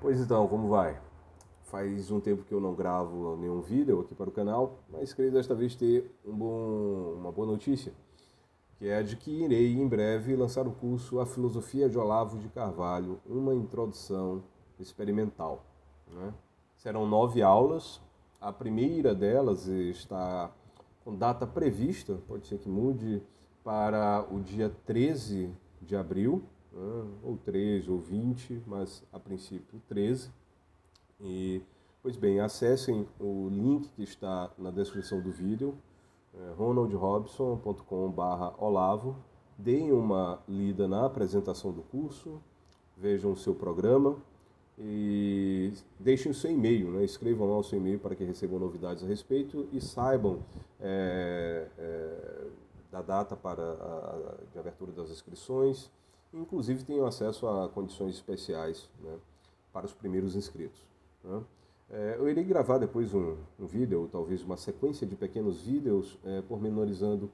Pois então, como vai? Faz um tempo que eu não gravo nenhum vídeo aqui para o canal, mas queria desta vez ter uma boa notícia, que é a de que irei em breve lançar o curso A Filosofia de Olavo de Carvalho, uma introdução experimental, né? Serão 9 aulas, a primeira delas está com data prevista, pode ser que mude, para o dia 13 de abril, né? Ou 13 ou 20, mas a princípio 13. E, pois bem, acessem o link que está na descrição do vídeo, ronaldrobson.com/olavo, deem uma lida na apresentação do curso, vejam o seu programa e deixem o seu e-mail, né? Escrevam lá o seu e-mail para que recebam novidades a respeito e saibam da data de abertura das inscrições. Inclusive tenham acesso a condições especiais, né, para os primeiros inscritos, né? Eu irei gravar depois um vídeo, ou talvez uma sequência de pequenos vídeos, pormenorizando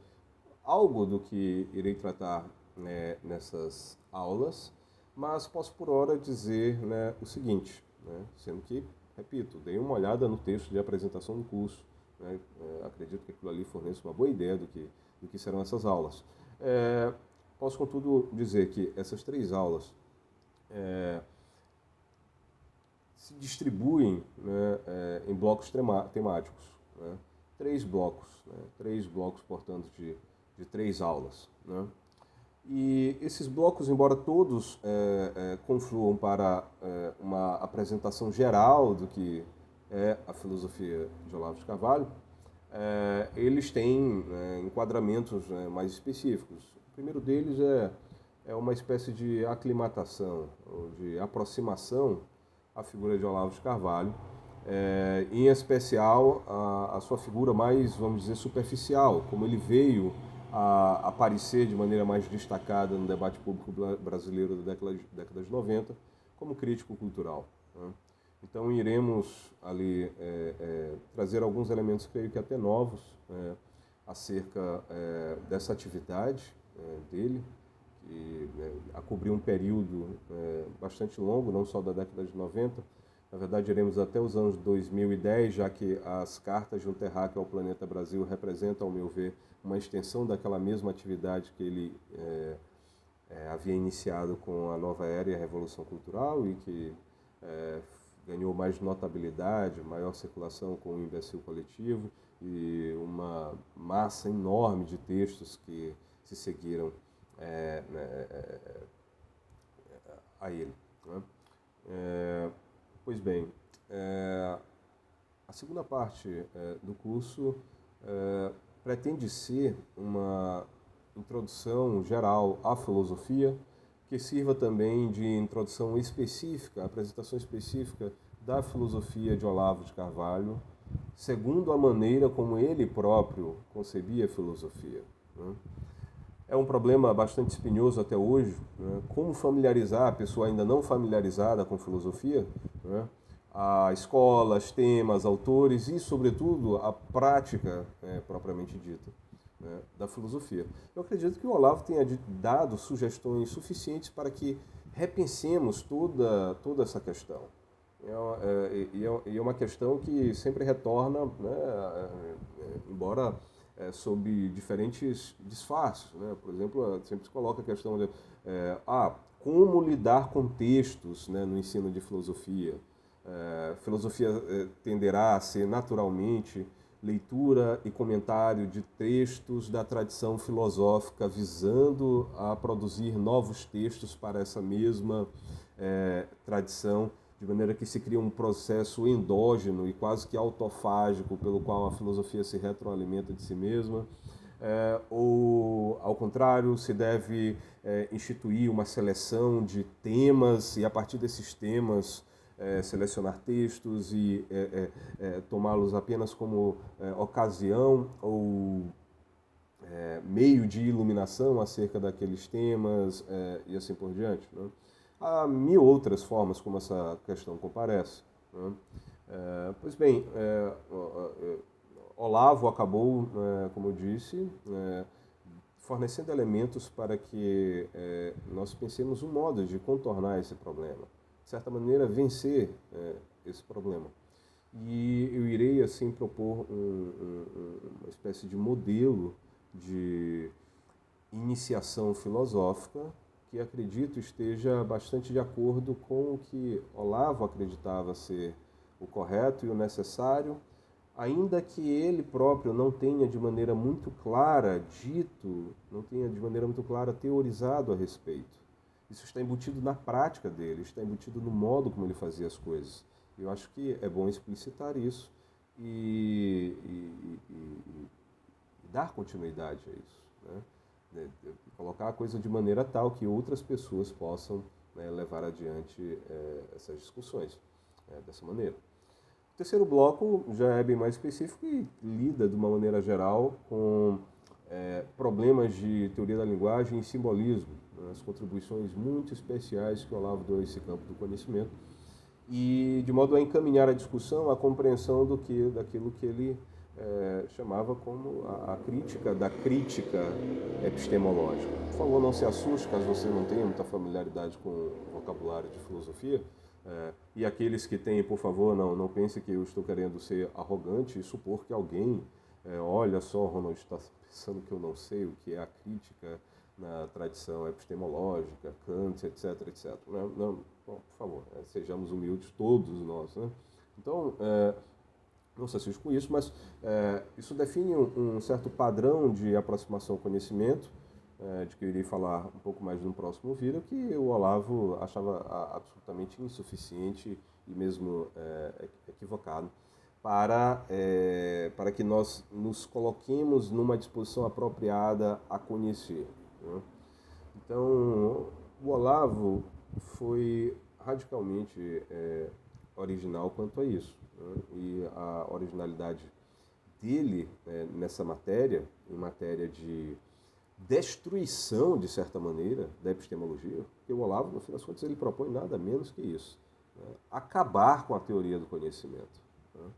algo do que irei tratar, né, nessas aulas, mas posso por hora dizer, né, o seguinte, né, sendo que, repito, dei uma olhada no texto de apresentação do curso, né, acredito que aquilo ali forneça uma boa ideia do que serão essas aulas. Posso, contudo, dizer que essas 3 aulas se distribuem, né, em blocos temáticos, né? 3 blocos, né? 3 blocos, portanto, de 3 aulas, né? E esses blocos, embora todos confluam para uma apresentação geral do que é a filosofia de Olavo de Carvalho, eles têm enquadramentos mais específicos. O primeiro deles é uma espécie de aclimatação, ou de aproximação à figura de Olavo de Carvalho, em especial a sua figura mais, vamos dizer, superficial, como ele veio a aparecer de maneira mais destacada no debate público brasileiro da década de 90, como crítico cultural, né? Então iremos ali trazer alguns elementos, creio que até novos, acerca dessa atividade dele, que a cobrir um período bastante longo, não só da década de 90. Na verdade, iremos até os anos 2010, já que as cartas de um terráqueo ao planeta Brasil representam, ao meu ver, uma extensão daquela mesma atividade que ele havia iniciado com a Nova Era e a Revolução Cultural e que ganhou mais notabilidade, maior circulação com o Imbecil Coletivo e uma massa enorme de textos que se seguiram a ele, né? Pois bem, a segunda parte do curso pretende ser uma introdução geral à filosofia, que sirva também de introdução específica, apresentação específica da filosofia de Olavo de Carvalho, segundo a maneira como ele próprio concebia a filosofia, né? É um problema bastante espinhoso até hoje, né? Como familiarizar a pessoa ainda não familiarizada com filosofia, né? A escolas, temas, autores e, sobretudo, a prática propriamente dita, né, da filosofia. Eu acredito que o Olavo tenha dado sugestões suficientes para que repensemos toda essa questão. É uma questão que sempre retorna, né, embora sob diferentes disfarces, né? Por exemplo, sempre se coloca a questão de como lidar com textos, né, no ensino de filosofia. Filosofia tenderá a ser naturalmente leitura e comentário de textos da tradição filosófica, visando a produzir novos textos para essa mesma tradição, de maneira que se cria um processo endógeno e quase que autofágico, pelo qual a filosofia se retroalimenta de si mesma. Ou, ao contrário, se deve instituir uma seleção de temas e, a partir desses temas, selecionar textos e tomá-los apenas como ocasião ou meio de iluminação acerca daqueles temas e assim por diante, né? Há mil outras formas como essa questão comparece, né? Pois bem, Olavo acabou, como eu disse, fornecendo elementos para que nós pensemos um modo de contornar esse problema. de certa maneira, vencer esse problema. E eu irei, assim, propor uma espécie de modelo de iniciação filosófica que acredito esteja bastante de acordo com o que Olavo acreditava ser o correto e o necessário, ainda que ele próprio não tenha de maneira muito clara dito, não tenha de maneira muito clara teorizado a respeito. Isso está embutido na prática dele, está embutido no modo como ele fazia as coisas. Eu acho que é bom explicitar isso e dar continuidade a isso, né? Colocar a coisa de maneira tal que outras pessoas possam, né, levar adiante essas discussões dessa maneira. O terceiro bloco já é bem mais específico e lida de uma maneira geral com problemas de teoria da linguagem e simbolismo, né, as contribuições muito especiais que o Olavo deu a esse campo do conhecimento, e de modo a encaminhar a discussão à compreensão daquilo que ele chamava como a crítica da crítica epistemológica. Por favor, não se assuste caso você não tenha muita familiaridade com o vocabulário de filosofia. E aqueles que têm, por favor, não pense que eu estou querendo ser arrogante e supor que alguém, olha só, Ronald está pensando que eu não sei o que é a crítica na tradição epistemológica, Kant, etc, etc. Não, bom, por favor, sejamos humildes todos nós, né? Então, não se assuste com isso, mas isso define um certo padrão de aproximação ao conhecimento, de que eu irei falar um pouco mais no próximo vídeo, que o Olavo achava absolutamente insuficiente e mesmo equivocado para que nós nos coloquemos numa disposição apropriada a conhecer, né? Então, o Olavo foi radicalmente original quanto a isso, né? E a originalidade dele nessa matéria, em matéria de destruição, de certa maneira, da epistemologia, porque o Olavo, no fim das contas, ele propõe nada menos que isso, né? Acabar com a teoria do conhecimento, né?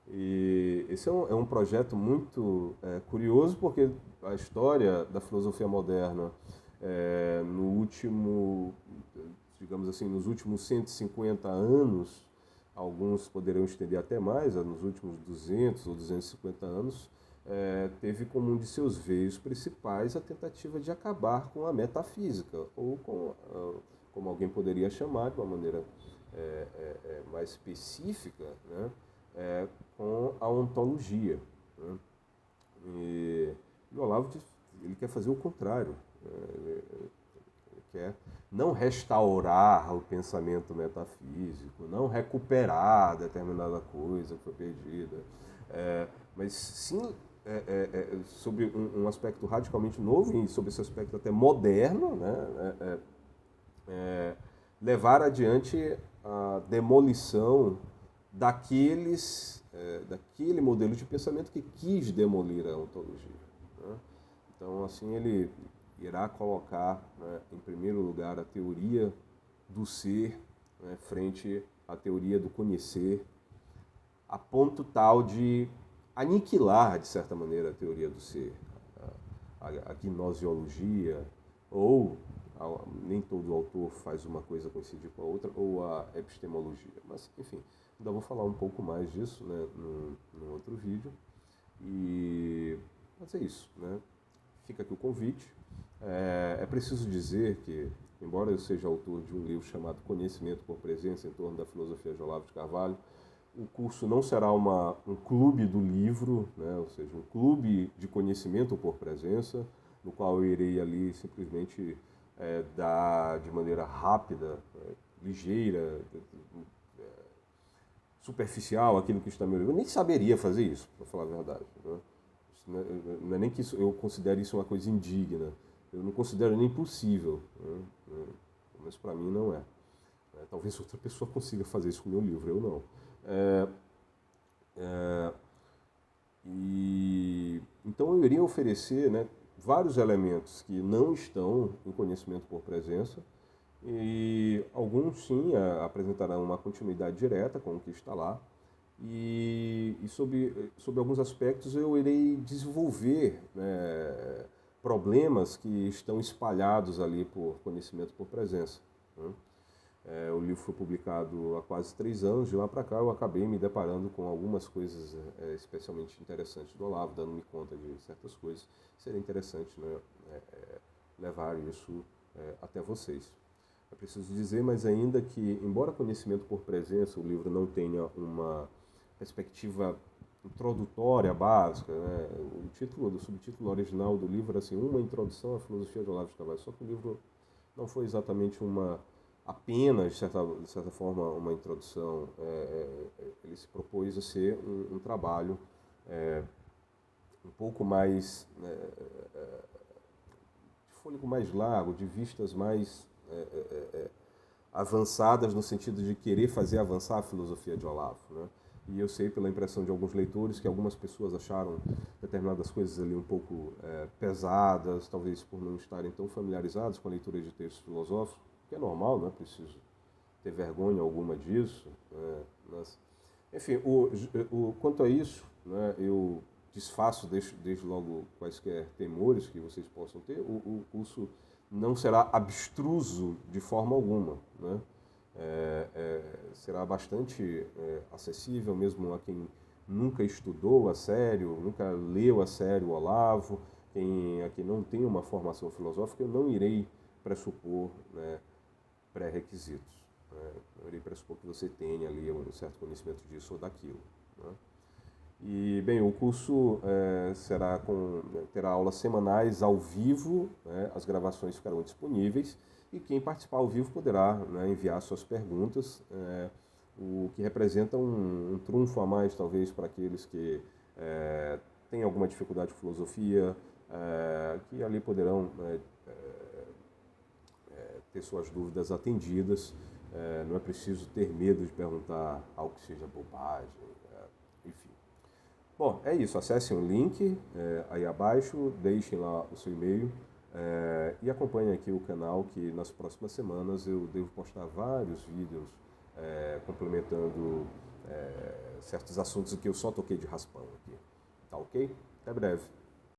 E esse é um projeto muito curioso, porque a história da filosofia moderna no último, digamos assim, nos últimos 150 anos, alguns poderiam estender até mais, nos últimos 200 ou 250 anos, teve como um de seus veios principais a tentativa de acabar com a metafísica, ou como alguém poderia chamar de uma maneira mais específica, né? Com a ontologia, né? E o Olavo ele quer fazer o contrário, né? Ele quer não restaurar o pensamento metafísico, não recuperar determinada coisa que foi perdida, mas sim sobre um aspecto radicalmente novo e sobre esse aspecto até moderno, né? Levar adiante a demolição daquele modelo de pensamento que quis demolir a ontologia, né? Então, assim, ele irá colocar, né, em primeiro lugar a teoria do ser, né, frente à teoria do conhecer, a ponto tal de aniquilar, de certa maneira, a teoria do ser, a gnosiologia, ou nem todo autor faz uma coisa coincidir com a outra, ou a epistemologia. Mas, enfim, ainda vou falar um pouco mais disso, né, no outro vídeo. Mas é isso, né? Fica aqui o convite. É preciso dizer que, embora eu seja autor de um livro chamado Conhecimento por Presença, em torno da filosofia de Olavo de Carvalho, o curso não será um clube do livro, né? Ou seja, um clube de conhecimento por presença, no qual eu irei ali simplesmente dar de maneira rápida, ligeira, superficial aquilo que está no meu livro. Eu nem saberia fazer isso, para falar a verdade, né? Não é nem que eu considere isso uma coisa indigna, eu não considero nem possível, né? Mas para mim não é. Talvez outra pessoa consiga fazer isso com o meu livro, eu não. Então eu iria oferecer, né, vários elementos que não estão em conhecimento por presença, e alguns sim apresentarão uma continuidade direta com o que está lá, e sobre alguns aspectos eu irei desenvolver, né, problemas que estão espalhados ali por conhecimento por presença, né? O livro foi publicado há quase 3 anos, de lá para cá eu acabei me deparando com algumas coisas especialmente interessantes do Olavo, dando-me conta de certas coisas. Seria interessante, né, levar isso até vocês. É preciso dizer, mas ainda que, embora Conhecimento por Presença, o livro não tenha uma perspectiva introdutória básica, né? O subtítulo original do livro era assim, Uma Introdução à Filosofia de Olavo de Carvalho, só que o livro não foi exatamente apenas, de certa forma, uma introdução. Ele se propôs a ser um trabalho um pouco mais, de fôlego mais largo, de vistas mais avançadas, no sentido de querer fazer avançar a filosofia de Olavo, né? E eu sei pela impressão de alguns leitores que algumas pessoas acharam determinadas coisas ali um pouco pesadas, talvez por não estarem tão familiarizados com a leitura de textos filosóficos, que é normal, não é preciso ter vergonha alguma disso. Mas, enfim, quanto a isso, né, eu desfaço desde logo quaisquer temores que vocês possam ter. O curso não será abstruso de forma alguma, né? Será bastante acessível mesmo a quem nunca estudou a sério, nunca leu a sério o Olavo, a quem não tem uma formação filosófica. Eu não irei pressupor, né, pré-requisitos, né? Eu irei pressupor que você tenha ali um certo conhecimento disso ou daquilo, né? E, bem, o curso terá aulas semanais ao vivo, né? As gravações ficarão disponíveis e quem participar ao vivo poderá, né, enviar suas perguntas, o que representa um trunfo a mais, talvez, para aqueles que têm alguma dificuldade de filosofia, que ali poderão ter suas dúvidas atendidas. Não é preciso ter medo de perguntar algo que seja bobagem, enfim. Bom, é isso. Acessem o link aí abaixo, deixem lá o seu e-mail e acompanhem aqui o canal, que nas próximas semanas eu devo postar vários vídeos complementando certos assuntos que eu só toquei de raspão aqui. Tá ok? Até breve.